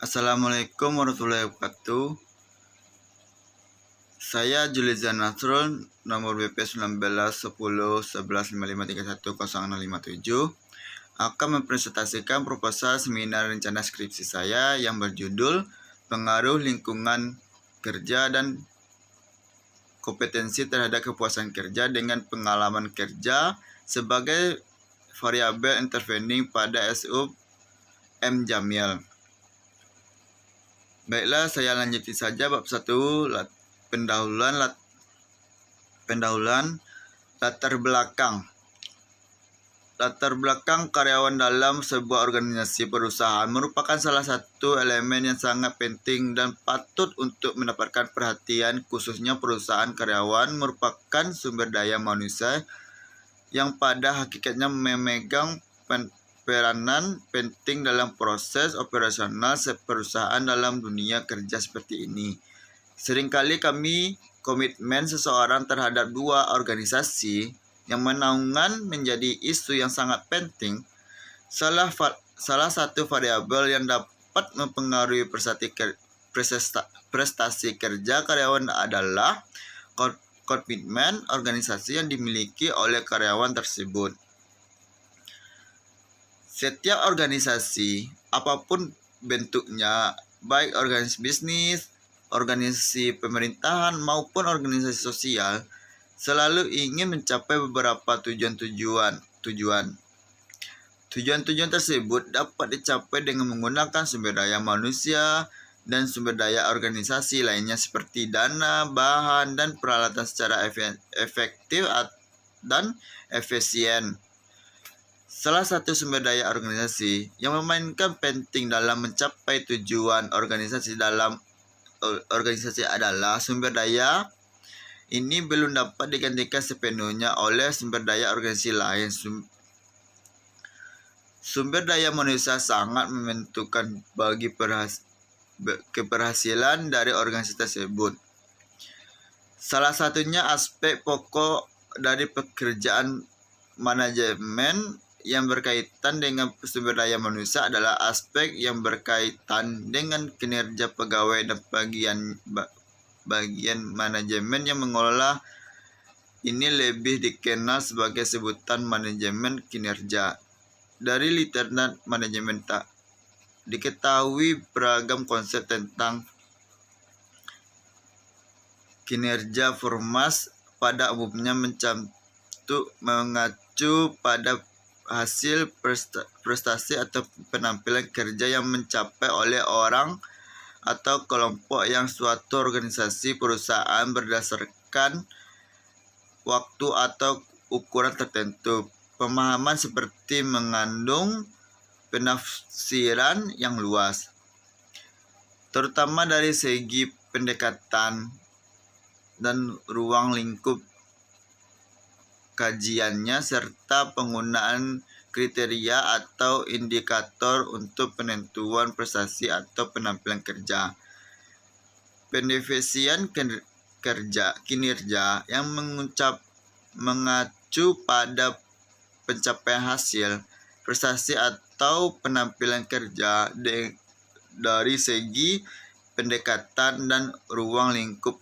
Assalamualaikum warahmatullahi wabarakatuh. Saya Julizan Nasrul, nomor BP 19101155310657, akan mempresentasikan proposal seminar rencana skripsi saya yang berjudul Pengaruh Lingkungan Kerja dan Kompetensi terhadap Kepuasan Kerja dengan Pengalaman Kerja sebagai variabel intervening pada SU M. Jamil. Baiklah, saya lanjuti saja bab 1, pendahuluan latar belakang. Latar belakang karyawan dalam sebuah organisasi perusahaan merupakan salah satu elemen yang sangat penting dan patut untuk mendapatkan perhatian, khususnya perusahaan karyawan merupakan sumber daya manusia yang pada hakikatnya memegang peranan penting dalam proses operasional perusahaan dalam dunia kerja seperti ini. Seringkali komitmen seseorang terhadap dua organisasi yang menaungan menjadi isu yang sangat penting. Salah satu variabel yang dapat mempengaruhi prestasi kerja karyawan adalah komitmen organisasi yang dimiliki oleh karyawan tersebut. Setiap organisasi, apapun bentuknya, baik organisasi bisnis, organisasi pemerintahan, maupun organisasi sosial, selalu ingin mencapai beberapa tujuan. Tujuan tersebut dapat dicapai dengan menggunakan sumber daya manusia dan sumber daya organisasi lainnya seperti dana, bahan, dan peralatan secara efektif dan efisien. Salah satu sumber daya organisasi yang memainkan penting dalam mencapai tujuan organisasi adalah sumber daya. Ini belum dapat digantikan sepenuhnya oleh sumber daya organisasi lain. Sumber daya manusia sangat menentukan bagi keberhasilan dari organisasi tersebut. Salah satunya aspek pokok dari pekerjaan manajemen yang berkaitan dengan sumber daya manusia adalah aspek yang berkaitan dengan kinerja pegawai dan bagian manajemen yang mengelola. Ini lebih dikenal sebagai sebutan manajemen kinerja. Dari literatur manajemen diketahui beragam konsep tentang kinerja formas pada umumnya mengacu pada hasil prestasi atau penampilan kerja yang mencapai oleh orang atau kelompok yang suatu organisasi perusahaan berdasarkan waktu atau ukuran tertentu. Pemahaman seperti mengandung penafsiran yang luas, terutama dari segi pendekatan dan ruang lingkup kajiannya serta penggunaan kriteria atau indikator untuk penentuan prestasi atau penampilan kerja. Pendefinisian kinerja yang mengacu pada pencapaian hasil, prestasi atau penampilan kerja dari segi pendekatan dan ruang lingkup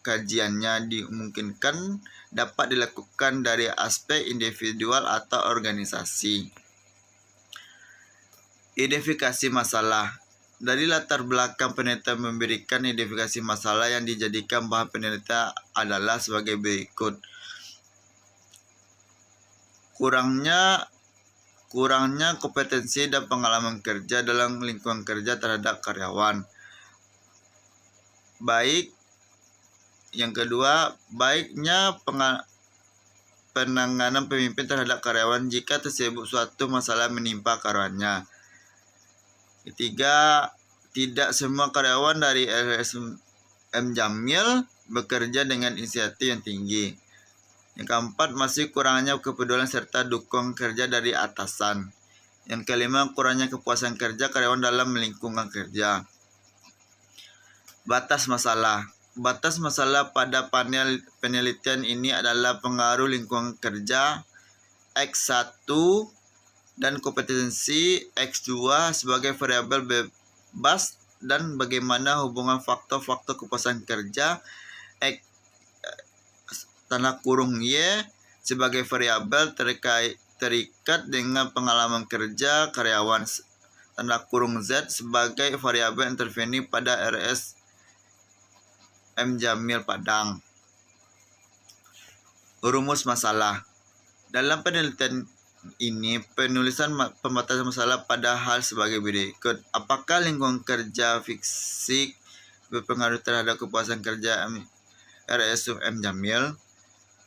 kajiannya dimungkinkan dapat dilakukan dari aspek individual atau organisasi. Identifikasi masalah. Dari latar belakang penelitian memberikan identifikasi masalah yang dijadikan bahan penelitian adalah sebagai berikut. Kurangnya kompetensi dan pengalaman kerja dalam lingkungan kerja terhadap karyawan. Baiknya penanganan pemimpin terhadap karyawan jika tersebut suatu masalah menimpa karyawannya. Ketiga, tidak semua karyawan dari LSM Jamil bekerja dengan inisiatif yang tinggi. Yang keempat, masih kurangnya kepedulian serta dukung kerja dari atasan. Yang kelima, kurangnya kepuasan kerja karyawan dalam lingkungan kerja. Batas masalah pada panel penelitian ini adalah pengaruh lingkungan kerja X1 dan kompetensi X2 sebagai variabel BAS dan bagaimana hubungan faktor-faktor kepuasan kerja Y sebagai variabel terikat dengan pengalaman kerja karyawan Z sebagai variabel interveni pada RS M. Jamil Padang. Rumus masalah. Dalam penelitian ini, penulisan pembatasan masalah pada hal sebagai berikut. Apakah lingkungan kerja fisik berpengaruh terhadap kepuasan kerja RS M. Jamil?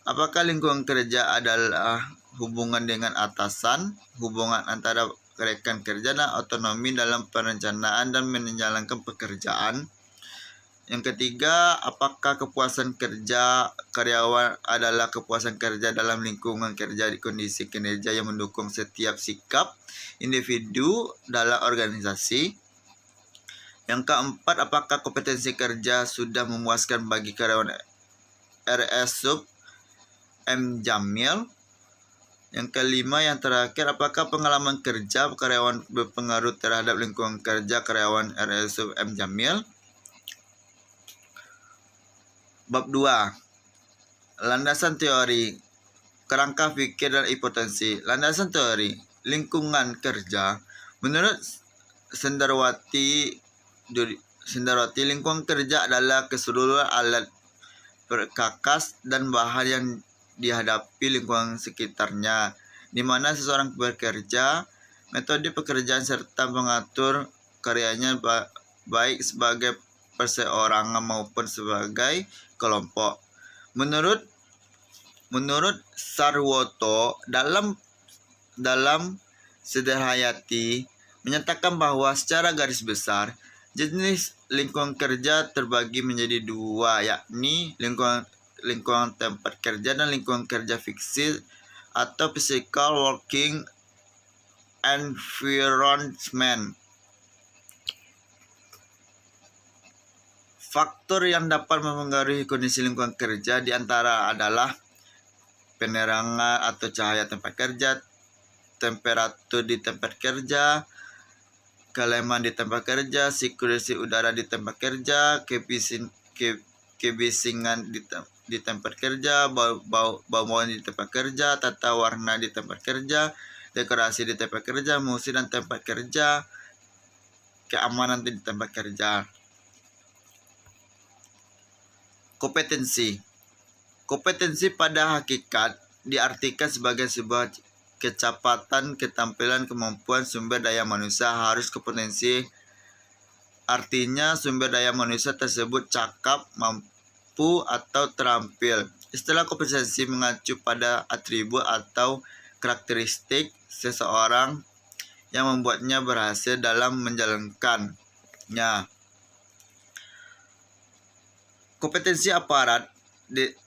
Apakah lingkungan kerja adalah hubungan dengan atasan, hubungan antara rekan kerja, dan otonomi dalam perencanaan dan menjalankan pekerjaan? Yang ketiga, apakah kepuasan kerja karyawan adalah kepuasan kerja dalam lingkungan kerja di kondisi kinerja yang mendukung setiap sikap individu dalam organisasi? Yang keempat, apakah kompetensi kerja sudah memuaskan bagi karyawan RS M. Jamil? Yang kelima, yang terakhir, apakah pengalaman kerja karyawan berpengaruh terhadap lingkungan kerja karyawan RS M. Jamil? Bab 2. Landasan teori, kerangka fikir dan hipotensi. Landasan teori, lingkungan kerja. Menurut Sendarwati, lingkungan kerja adalah keseluruhan alat perkakas dan bahan yang dihadapi lingkungan sekitarnya, di mana seseorang bekerja, metode pekerjaan serta mengatur karyanya baik sebagai perseorangan maupun sebagai kelompok. Menurut Sarwoto dalam Sederhayati menyatakan bahwa secara garis besar jenis lingkungan kerja terbagi menjadi dua, yakni lingkungan tempat kerja dan lingkungan kerja fiksi atau physical working environment. Faktor yang dapat mempengaruhi kondisi lingkungan kerja diantara adalah penerangan atau cahaya tempat kerja, temperatur di tempat kerja, kelemahan di tempat kerja, sirkulasi udara di tempat kerja, kebisingan di tempat kerja, bauan di tempat kerja, tata warna di tempat kerja, dekorasi di tempat kerja, musik dan tempat kerja, keamanan di tempat kerja. Kompetensi pada hakikat diartikan sebagai sebuah kecepatan, ketampilan, kemampuan sumber daya manusia harus kompetensi. Artinya sumber daya manusia tersebut cakap, mampu, atau terampil. Istilah kompetensi mengacu pada atribut atau karakteristik seseorang yang membuatnya berhasil dalam menjalankannya. Kompetensi aparat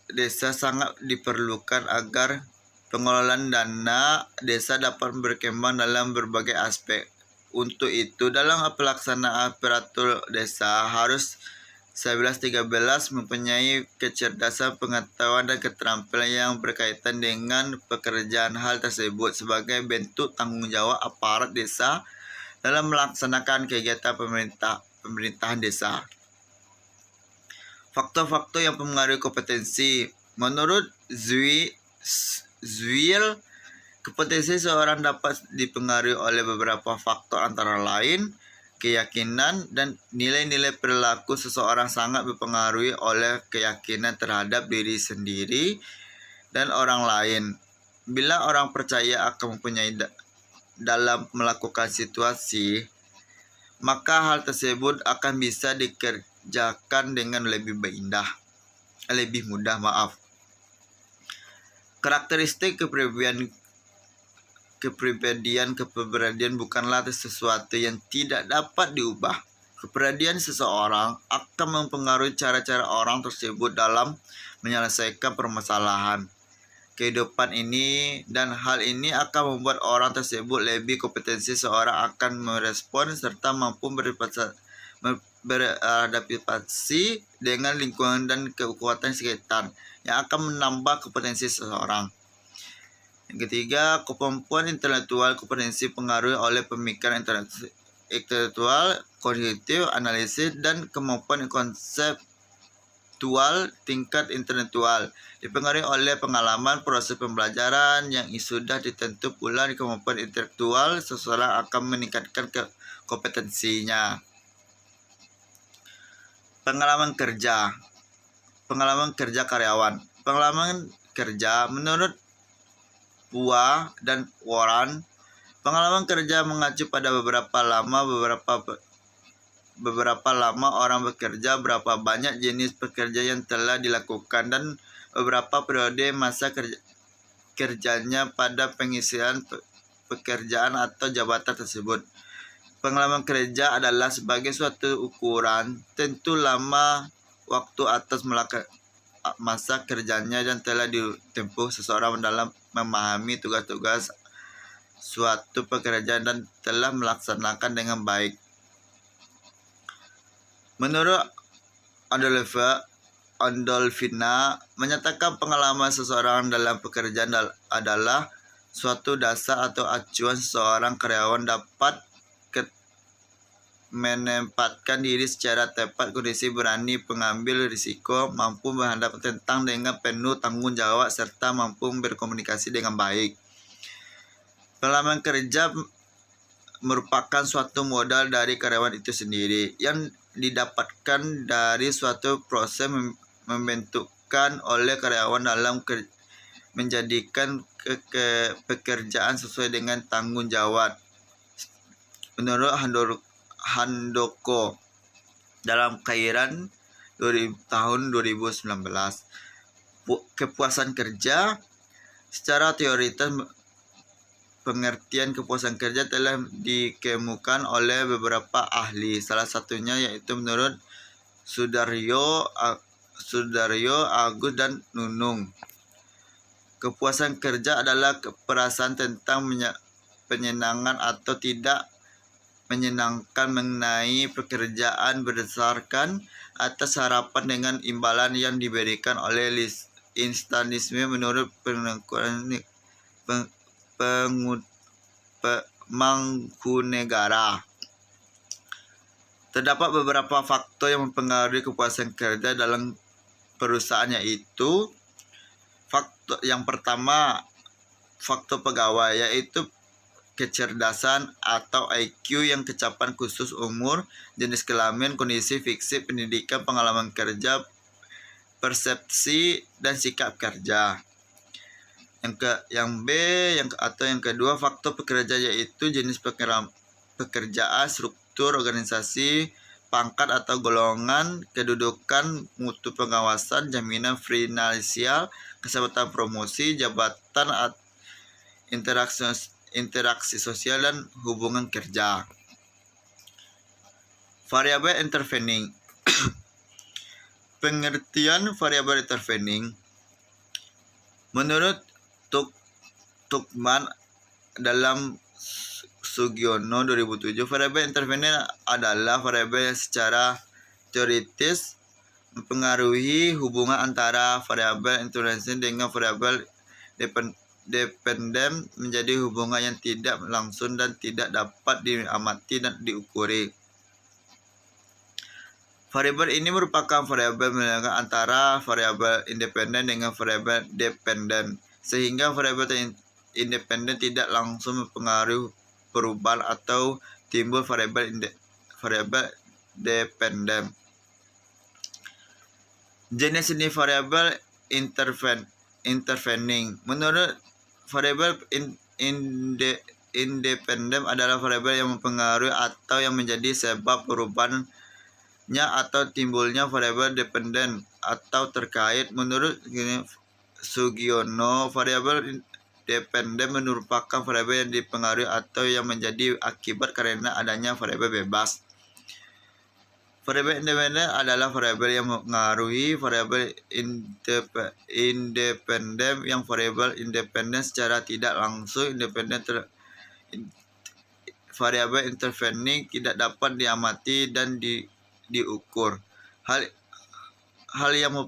desa sangat diperlukan agar pengelolaan dana desa dapat berkembang dalam berbagai aspek. Untuk itu, dalam pelaksanaan aparatur desa harus 11-13 mempunyai kecerdasan, pengetahuan, dan keterampilan yang berkaitan dengan pekerjaan hal tersebut sebagai bentuk tanggung jawab aparat desa dalam melaksanakan kegiatan pemerintahan desa. Faktor-faktor yang mempengaruhi kompetensi. Menurut Zwil, kompetensi seorang dapat dipengaruhi oleh beberapa faktor antara lain keyakinan dan nilai-nilai perilaku seseorang sangat dipengaruhi oleh keyakinan terhadap diri sendiri dan orang lain. Bila orang percaya akan mempunyai dalam melakukan situasi, maka hal tersebut akan bisa dikerjakan dengan lebih mudah. Karakteristik kepribadian bukanlah sesuatu yang tidak dapat diubah. Kepribadian seseorang akan mempengaruhi cara-cara orang tersebut dalam menyelesaikan permasalahan kehidupan ini, dan hal ini akan membuat orang tersebut lebih kompetensi. Seorang akan merespon serta mampu beradaptasi dengan lingkungan dan kekuatan sekitar yang akan menambah kompetensi seseorang. Yang ketiga, kemampuan intelektual. Kompetensi pengaruhi oleh pemikiran intelektual, kognitif, analisis, dan kemampuan konseptual tingkat intelektual. Dipengaruhi oleh pengalaman, proses pembelajaran yang sudah ditentu pula kemampuan intelektual seseorang akan meningkatkan kompetensinya. Pengalaman kerja karyawan. Pengalaman kerja menurut Pua dan Warren, pengalaman kerja mengacu pada beberapa lama orang bekerja, berapa banyak jenis pekerja yang telah dilakukan, dan beberapa periode masa kerjanya pada pengisian pekerjaan atau jabatan tersebut. Pengalaman kerja adalah sebagai suatu ukuran tentu lama waktu atas masa kerjanya yang telah ditempuh seseorang dalam memahami tugas-tugas suatu pekerjaan dan telah melaksanakan dengan baik. Menurut Andolfina menyatakan pengalaman seseorang dalam pekerjaan adalah suatu dasar atau acuan seseorang karyawan dapat menempatkan diri secara tepat, kondisi, berani pengambil risiko, mampu menghadapi tentang dengan penuh tanggung jawab, serta mampu berkomunikasi dengan baik. Pengalaman kerja merupakan suatu modal dari karyawan itu sendiri yang didapatkan dari suatu proses membentukkan oleh karyawan dalam menjadikan pekerjaan sesuai dengan tanggung jawab. Menurut Handoko dalam Kairan tahun 2019, kepuasan kerja secara teoritis, pengertian kepuasan kerja telah dikemukakan oleh beberapa ahli, salah satunya yaitu menurut Sudaryo, Agus, dan Nunung. Kepuasan kerja adalah perasaan tentang penyenangan atau tidak menyenangkan mengenai pekerjaan berdasarkan atas harapan dengan imbalan yang diberikan oleh instanisme menurut Mangkunegara. Terdapat beberapa faktor yang mempengaruhi kepuasan kerja dalam perusahaan, yaitu faktor yang pertama, faktor pegawai, yaitu kecerdasan atau IQ yang kecapan khusus, umur, jenis kelamin, kondisi fisik, pendidikan, pengalaman kerja, persepsi, dan sikap kerja. Yang kedua, faktor pekerja, yaitu jenis pekerjaan, struktur organisasi, pangkat atau golongan, kedudukan, mutu pengawasan, jaminan finansial, kesempatan promosi, jabatan, interaksi sosial, dan hubungan kerja. Variabel intervening. Pengertian variabel intervening menurut Tukman dalam Sugiono 2007, variabel intervening adalah variabel yang secara teoritis mempengaruhi hubungan antara variabel intervensi dengan variabel dependen menjadi hubungan yang tidak langsung dan tidak dapat diamati dan diukuri. Variabel ini merupakan variabel menentukan antara variabel independen dengan variabel dependen, sehingga variabel independen tidak langsung mempengaruhi perubahan atau timbul variabel dependen. Jenis-jenis variabel intervening. Menurut variabel independen adalah variabel yang mempengaruhi atau yang menjadi sebab perubahannya atau timbulnya variabel dependen atau terkait. Menurut Sugiono, variabel dependen merupakan variabel yang dipengaruhi atau yang menjadi akibat karena adanya variabel bebas. Variabel independen adalah variabel yang mengaruhi variabel independen, yang variabel independen secara tidak langsung independen. Variabel intervening tidak dapat diamati dan diukur. Hal yang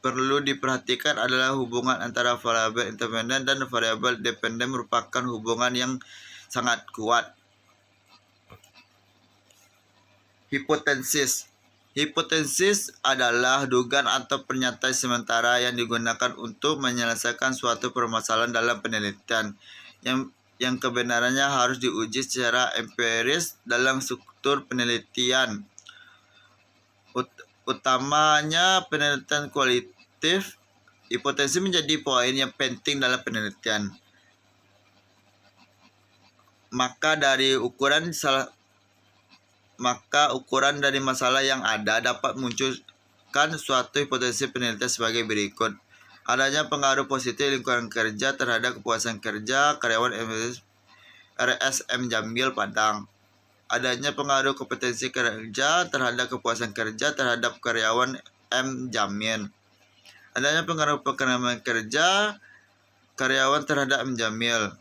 perlu diperhatikan adalah hubungan antara variabel independen dan variabel dependen merupakan hubungan yang sangat kuat. Hipotesis. Hipotesis adalah dugaan atau pernyataan sementara yang digunakan untuk menyelesaikan suatu permasalahan dalam penelitian yang kebenarannya harus diuji secara empiris dalam struktur penelitian. Utamanya penelitian kualitatif, hipotesis menjadi poin yang penting dalam penelitian. Maka ukuran dari masalah yang ada dapat munculkan suatu hipotesis penelitian sebagai berikut. Adanya pengaruh positif lingkungan kerja terhadap kepuasan kerja karyawan RSM Jamil Padang. Adanya pengaruh kompetensi kerja terhadap kepuasan kerja terhadap karyawan M Jamil. Adanya pengaruh pengalaman kerja karyawan terhadap M Jamil.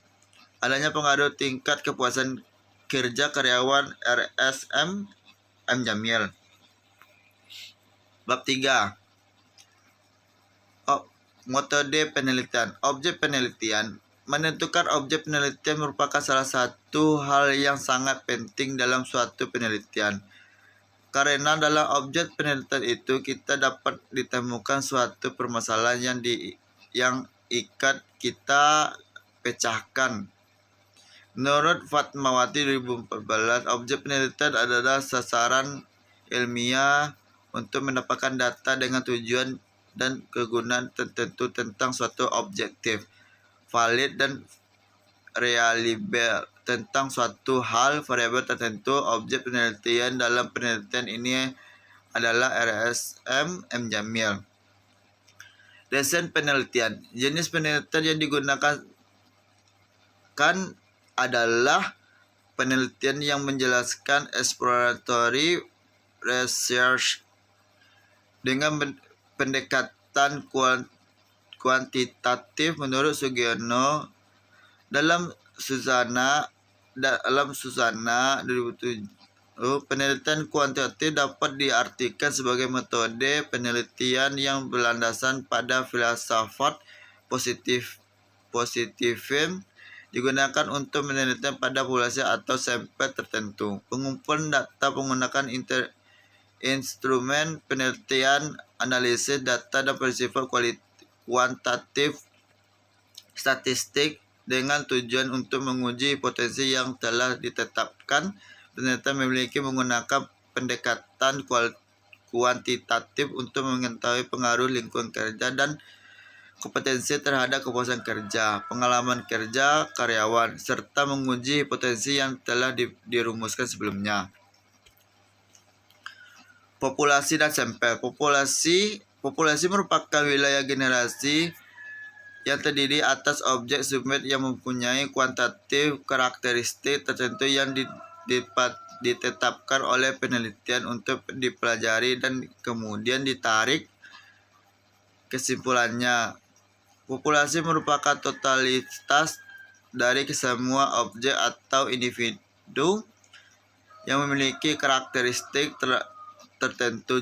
Adanya pengaruh tingkat kepuasan kerja karyawan RSM M Jamil. Bab 3. Metode penelitian. Objek penelitian. Menentukan objek penelitian merupakan salah satu hal yang sangat penting dalam suatu penelitian. Karena dalam objek penelitian itu kita dapat ditemukan suatu permasalahan yang ikat kita pecahkan. Menurut Fatmawati 2014, objek penelitian adalah sasaran ilmiah untuk mendapatkan data dengan tujuan dan kegunaan tertentu tentang suatu objektif, valid dan reliable tentang suatu hal variabel tertentu. Objek penelitian dalam penelitian ini adalah RSM M Jamil. Desain penelitian. Jenis penelitian yang digunakan adalah penelitian yang menjelaskan exploratory research dengan pendekatan kuantitatif. Menurut Sugiono dalam Susana 2007, penelitian kuantitatif dapat diartikan sebagai metode penelitian yang berlandasan pada filsafat positivisme, digunakan untuk meneliti pada populasi atau sampel tertentu. Pengumpulan data menggunakan instrumen penelitian, analisis data dan bersifat kuantitatif statistik dengan tujuan untuk menguji potensi yang telah ditetapkan. Penelitian memiliki menggunakan pendekatan kuantitatif untuk mengetahui pengaruh lingkungan kerja dan kompetensi terhadap kepuasan kerja, pengalaman kerja karyawan, serta menguji potensi yang telah dirumuskan sebelumnya. Populasi dan sampel. Populasi merupakan wilayah generasi yang terdiri atas objek subjek yang mempunyai kuantitatif karakteristik tertentu yang ditetapkan oleh penelitian untuk dipelajari dan kemudian ditarik kesimpulannya. Populasi merupakan totalitas dari semua objek atau individu yang memiliki karakteristik tertentu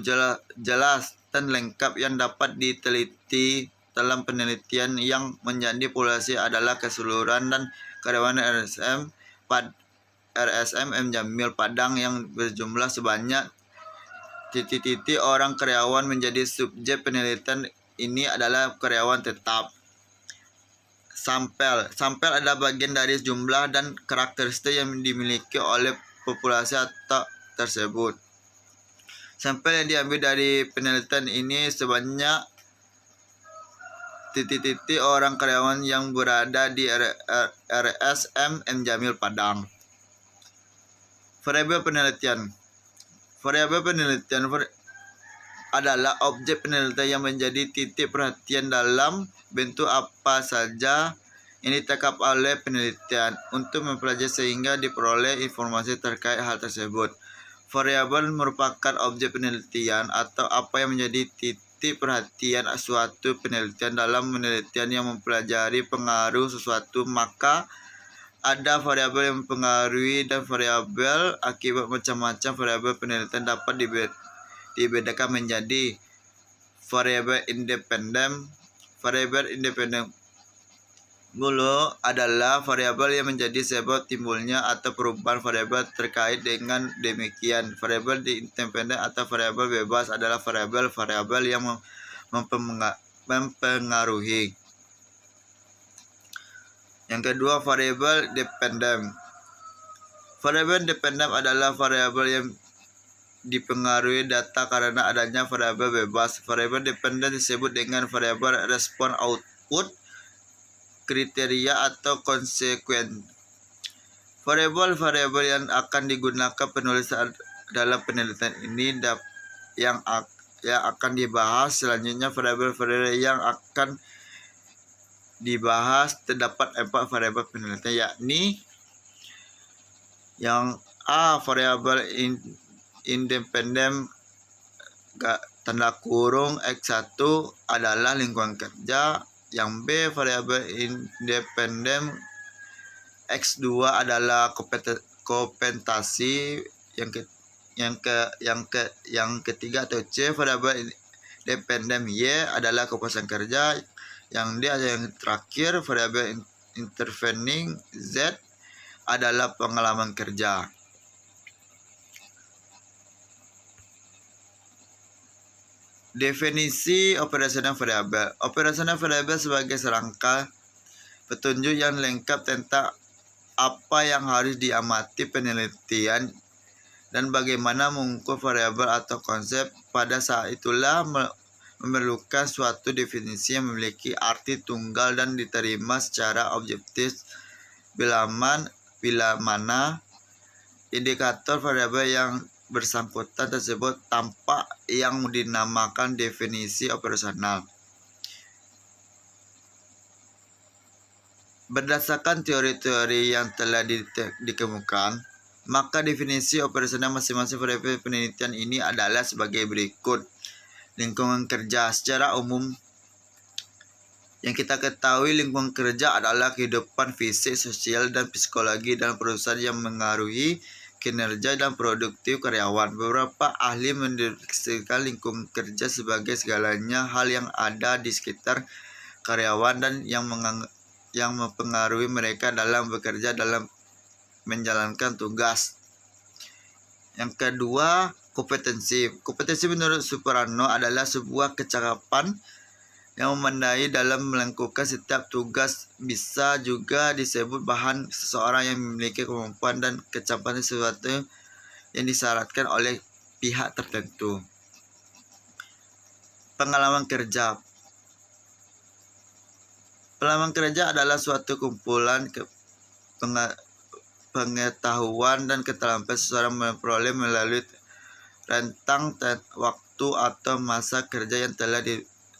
jelas dan lengkap yang dapat diteliti dalam penelitian. Yang menjadi populasi adalah keseluruhan dan karyawan RSM M Jamil Padang yang berjumlah sebanyak orang. Karyawan menjadi subjek penelitian ini adalah karyawan tetap. Sampel adalah bagian dari jumlah dan karakteristik yang dimiliki oleh populasi atau tersebut. Sampel yang diambil dari penelitian ini sebanyak orang karyawan yang berada di RSM M Jamil Padang. Variabel penelitian. Variabel penelitian adalah objek penelitian yang menjadi titik perhatian dalam bentuk apa saja yang ditangkap oleh penelitian untuk mempelajari sehingga diperoleh informasi terkait hal tersebut. Variabel merupakan objek penelitian atau apa yang menjadi titik perhatian suatu penelitian. Dalam penelitian yang mempelajari pengaruh sesuatu, maka ada variabel yang mempengaruhi dan variabel akibat. Macam-macam variabel penelitian dapat dibedakan menjadi variabel independen, Mulu adalah variabel yang menjadi sebab timbulnya atau perubahan variabel terkait dengan demikian. Variabel independen atau variabel bebas adalah variabel-variabel yang mempengaruhi. Yang kedua, variabel dependen. Variabel dependen adalah variabel yang dipengaruhi data karena adanya variabel bebas. Variabel dependen disebut dengan variabel respon output, kriteria atau konsekuen. Variabel-variabel yang akan digunakan penulis dalam penelitian ini yang akan dibahas selanjutnya. Variabel-variabel yang akan dibahas terdapat 4 variabel penelitian, yakni yang A, variabel independen tanda kurung X1 adalah lingkungan kerja. Yang B, variabel independen X2 adalah kompensasi. Yang ketiga atau C, variabel independen Y adalah kepuasan kerja. Yang D yang terakhir, variabel intervening Z adalah pengalaman kerja. Definisi operasional variabel. Operasional variabel sebagai serangka petunjuk yang lengkap tentang apa yang harus diamati penelitian dan bagaimana mengukur variabel atau konsep. Pada saat itulah memerlukan suatu definisi yang memiliki arti tunggal dan diterima secara objektif bila mana indikator variabel yang bersangkutan tersebut tampak yang dinamakan definisi operasional. Berdasarkan teori-teori yang telah dikemukakan, maka definisi operasional masing-masing variabel penelitian ini adalah sebagai berikut. Lingkungan kerja secara umum, yang kita ketahui lingkungan kerja adalah kehidupan fisik, sosial, dan psikologi dalam perusahaan yang mengaruhi kinerja dan produktif karyawan. Beberapa ahli mendeskripsikan lingkungan kerja sebagai segalanya hal yang ada di sekitar karyawan dan yang mempengaruhi mereka dalam bekerja dalam menjalankan tugas. Yang kedua, kompetensi. Kompetensi menurut Suprano adalah sebuah kecakapan yang memadai dalam melakukan setiap tugas. Bisa juga disebut bahan seseorang yang memiliki kemampuan dan kecakapan sesuatu yang disyaratkan oleh pihak tertentu. Pengalaman kerja. Pengalaman kerja adalah suatu kumpulan pengetahuan dan keterampilan seseorang memperoleh melalui rentang waktu atau masa kerja yang telah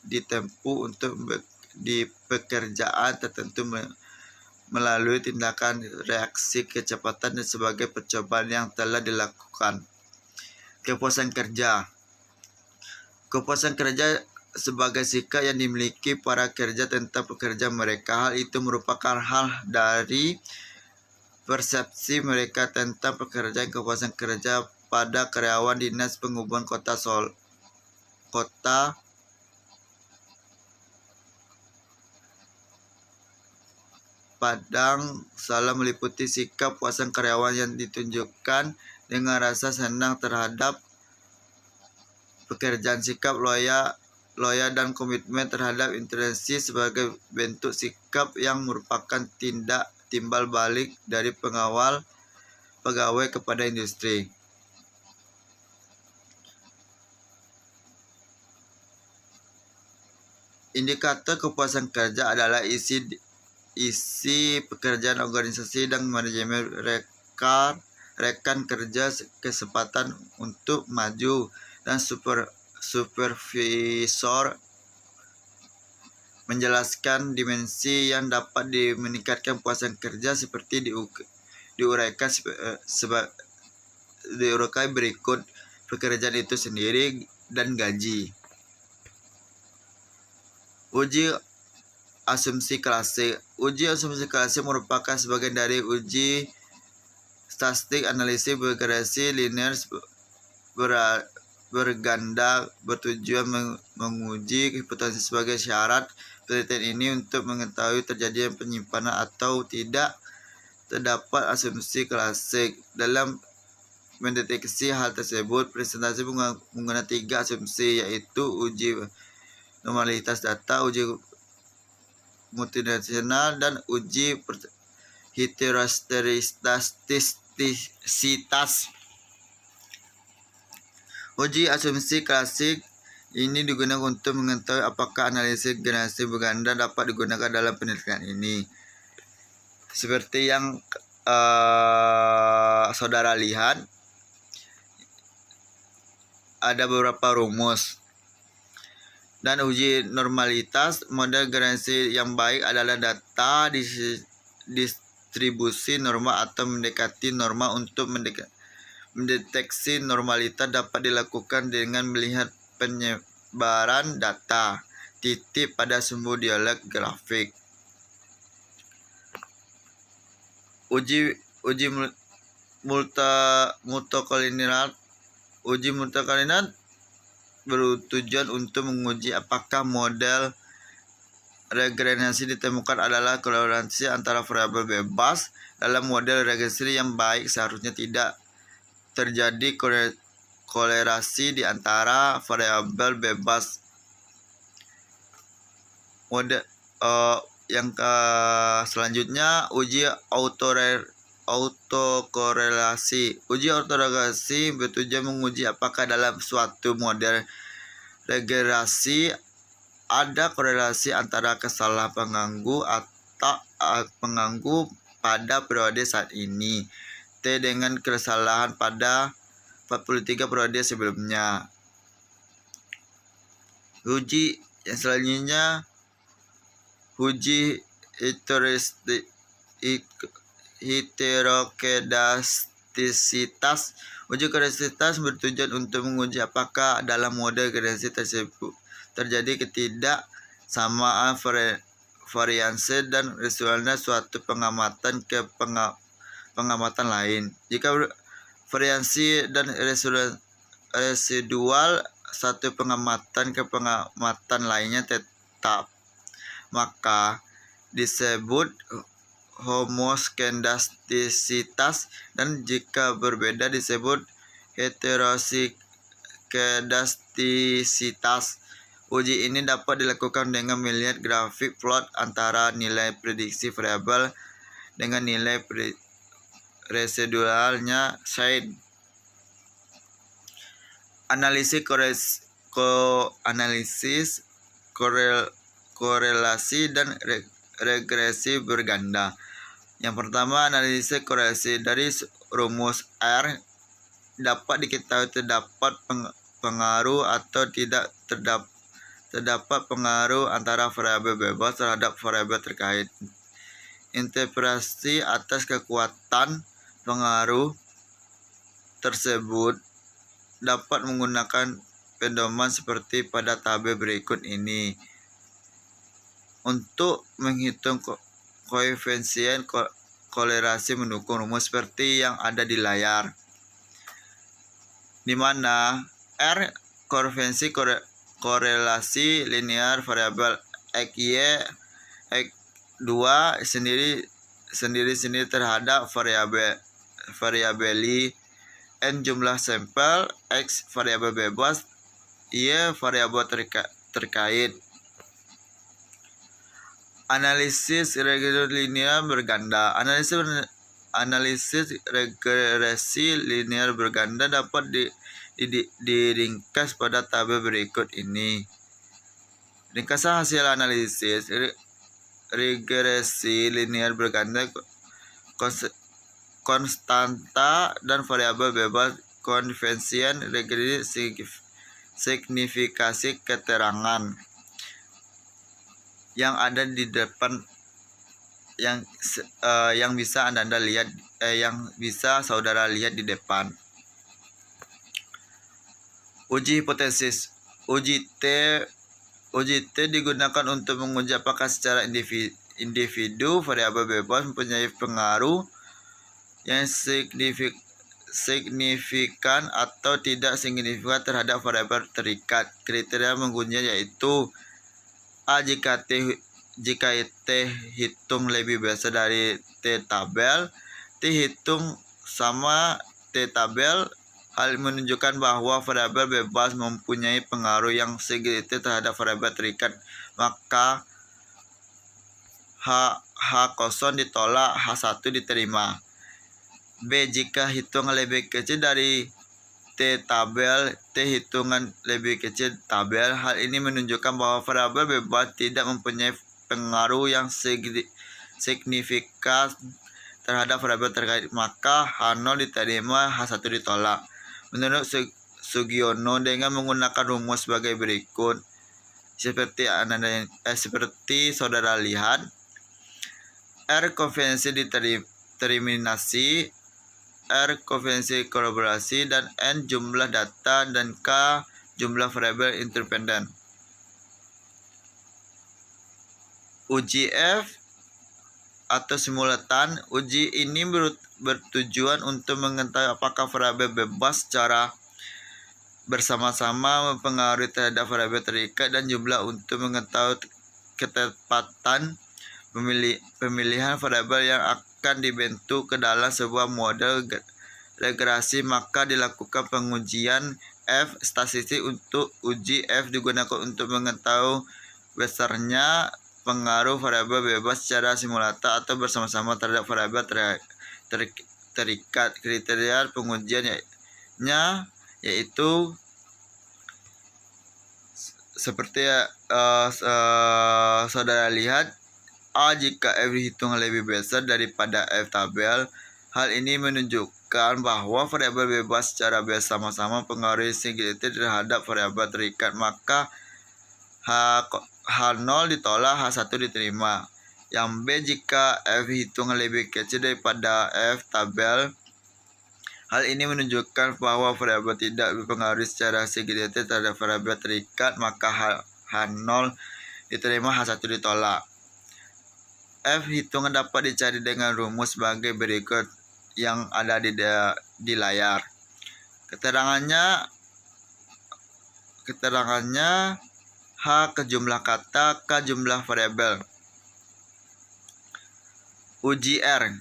ditempuh untuk di pekerjaan tertentu melalui tindakan, reaksi, kecepatan dan sebagai percobaan yang telah dilakukan. Kepuasan kerja. Kepuasan kerja sebagai sikap yang dimiliki para kerja tentang pekerjaan mereka. Hal itu merupakan hal dari persepsi mereka tentang pekerjaan. Kepuasan kerja pada karyawan Dinas Perhubungan Kota Padang selalu meliputi sikap puasan karyawan yang ditunjukkan dengan rasa senang terhadap pekerjaan, sikap loyal dan komitmen terhadap interaksi sebagai bentuk sikap yang merupakan timbal balik dari pegawai kepada industri. Indikator kepuasan kerja adalah isi pekerjaan organisasi dan manajemen rekan kerja, kesempatan untuk maju, dan supervisor menjelaskan dimensi yang dapat meningkatkan kepuasan kerja seperti diuraikan berikut: pekerjaan itu sendiri dan gaji. Uji asumsi klasik. Uji asumsi klasik merupakan sebagian dari uji statistik analisis regresi linear berganda bertujuan menguji hipotesis sebagai syarat penelitian ini untuk mengetahui terjadinya penyimpanan atau tidak terdapat asumsi klasik. Dalam mendeteksi hal tersebut, presentasi menggunakan 3 asumsi, yaitu uji normalitas data, uji multidimensional, dan uji heterostastisitas. Uji asumsi klasik ini digunakan untuk mengetahui apakah analisis generasi berganda dapat digunakan dalam penelitian ini. Seperti yang saudara lihat, ada beberapa rumus. Dan uji normalitas, model generasi yang baik adalah data distribusi norma atau mendekati norma. Untuk mendeteksi normalitas dapat dilakukan dengan melihat penyebaran data titik pada sumber dialog grafik. Uji multikolinear. Uji multikolinear bertujuan untuk menguji apakah model regresi ditemukan adalah korelasi antara variabel bebas. Dalam model regresi yang baik seharusnya tidak terjadi korelasi di antara variabel bebas. Model yang selanjutnya, uji autokorelasi. Uji autokorelasi bertujuan menguji apakah dalam suatu model regresi ada korelasi antara kesalahan pengganggu atau pengganggu pada periode saat ini T dengan kesalahan pada 43 periode sebelumnya. Uji yang selanjutnya, uji heterokedastisitas. Uji kedastisitas bertujuan untuk menguji apakah dalam model generasi tersebut terjadi ketidaksamaan variansi dan residualnya suatu pengamatan ke pengamatan lain. Jika variansi dan residual satu pengamatan ke pengamatan lainnya tetap, maka disebut homoskedastisitas, dan jika berbeda disebut heteroskedastisitas. Uji ini dapat dilakukan dengan melihat grafik plot antara nilai prediksi variabel dengan nilai residualnya shade. Analisis korelasi dan regresi berganda. Yang pertama, analisis korelasi. Dari rumus R dapat diketahui terdapat pengaruh atau tidak terdapat pengaruh antara variabel bebas terhadap variabel terkait. Interpretasi atas kekuatan pengaruh tersebut dapat menggunakan pedoman seperti pada tabel berikut ini. Untuk menghitung koefisien korelasi mendukung rumus seperti yang ada di layar, di mana R koefisien korelasi linear variabel XY X2 sendiri terhadap variabel N jumlah sampel, X variabel bebas, Y variabel terkait. Analisis regresi linear berganda. Analisis regresi linear berganda dapat diringkas pada tabel berikut ini. Ringkasan hasil analisis regresi linear berganda: konstanta dan variabel bebas, koefisien regresi, signifikasi keterangan yang ada di depan, yang bisa Anda lihat, yang bisa saudara lihat di depan. Uji hipotesis. Uji T digunakan untuk menguji apakah secara individu variabel bebas mempunyai pengaruh yang signifikan atau tidak signifikan terhadap variabel terikat. Kriteria mengujinya yaitu A jika T hitung lebih besar dari T tabel, T hitung sama T tabel. Hal menunjukkan bahwa variabel bebas mempunyai pengaruh yang signifikan terhadap variabel terikat, maka H0 ditolak, H1 diterima. B. Jika hitungan lebih kecil dari T tabel, T hitungan lebih kecil tabel. Hal ini menunjukkan bahwa variabel bebas tidak mempunyai pengaruh yang signifikan terhadap variabel terkait, maka H0 diterima, H1 ditolak. Menurut Sugiono, dengan menggunakan rumus sebagai berikut, seperti saudara lihat, R konvensi determinasi, R konvensi kolaborasi, dan N jumlah data, dan K jumlah variabel independen. Uji F atau simultan. Uji ini bertujuan untuk mengetahui apakah variabel bebas secara bersama-sama mempengaruhi terhadap variabel terikat, dan jumlah untuk mengetahui ketepatan pemilihan variabel yang akan dibentuk ke dalam sebuah model regresi. Maka dilakukan pengujian F statistik. Untuk uji F digunakan untuk mengetahui besarnya pengaruh variabel bebas secara simultan atau bersama-sama terhadap variabel terikat. Kriteria pengujiannya yaitu seperti saudara lihat, A jika F dihitung lebih besar daripada F tabel. Hal ini menunjukkan bahwa variabel bebas secara bersama-sama pengaruh signifikan terhadap variabel terikat, maka H0 ditolak, H1 diterima. Yang B, jika F hitungan lebih kecil daripada F tabel. Hal ini menunjukkan bahwa variabel tidak berpengaruh secara signifikan terhadap variabel terikat, maka H0 diterima, H1 ditolak. F hitungan dapat dicari dengan rumus sebagai berikut yang ada di layar. Keterangannya H ke jumlah kata, K jumlah variabel. Uji R.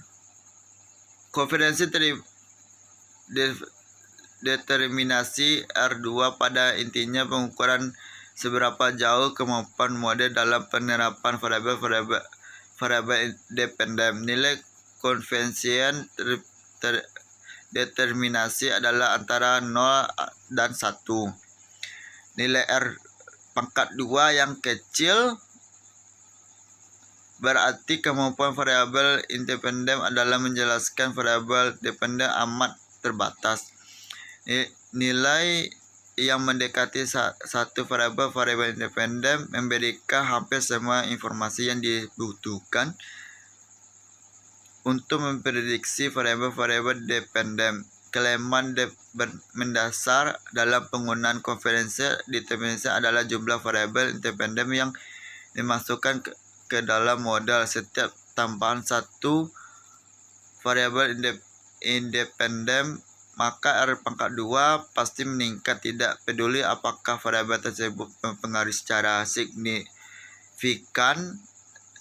Konferensi determinasi R2 pada intinya pengukuran seberapa jauh kemampuan model dalam penerapan variabel independen. Nilai konvensian determinasi adalah antara 0 dan 1. Nilai R pangkat 2 yang kecil berarti kemampuan variabel independen adalah menjelaskan variabel dependen amat terbatas. Nilai yang mendekati satu variabel independen memberikan hampir semua informasi yang dibutuhkan untuk memprediksi variabel dependen. Kelemahan mendasar dalam penggunaan konferensi determinasi adalah jumlah variabel independen yang dimasukkan ke dalam modal. Setiap tambahan satu variabel independen, maka R pangkat 2 pasti meningkat, tidak peduli apakah variabel tersebut mempengaruhi secara signifikan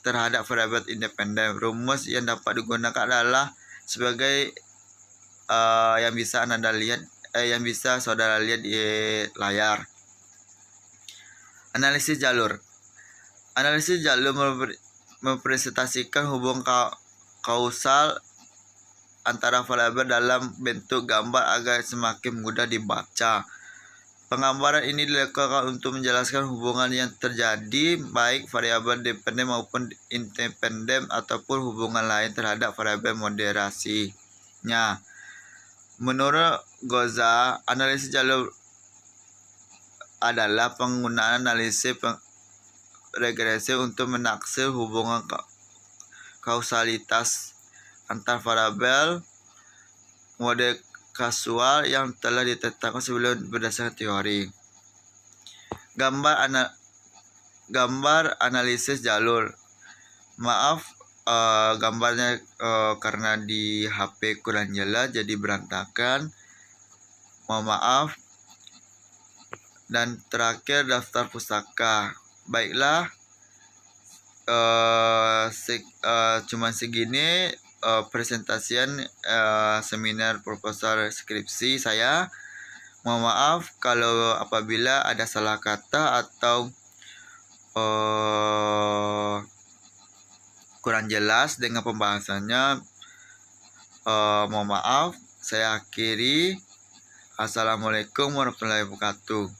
terhadap variabel independen. Rumus yang dapat digunakan adalah sebagai yang bisa saudara lihat di layar. Analisis jalur. Analisis jalur mempresentasikan hubungan kausal antara variabel dalam bentuk gambar agar semakin mudah dibaca. Penggambaran ini dilakukan untuk menjelaskan hubungan yang terjadi baik variabel dependen maupun independen ataupun hubungan lain terhadap variabel moderasinya. Menurut Goza, analisis jalur adalah penggunaan analisis regresi untuk menaksir hubungan kausalitas antar variabel model kasual yang telah ditetapkan sebelum berdasarkan teori. Gambar analisis jalur. Maaf, gambarnya karena di HP kurang jelas jadi berantakan. Mohon maaf. Dan terakhir, daftar pustaka. Baiklah, cuman segini presentasian seminar proposal skripsi saya. Mohon maaf kalau apabila ada salah kata atau kurang jelas dengan pembahasannya. Mohon maaf. Saya akhiri. Assalamualaikum warahmatullahi wabarakatuh.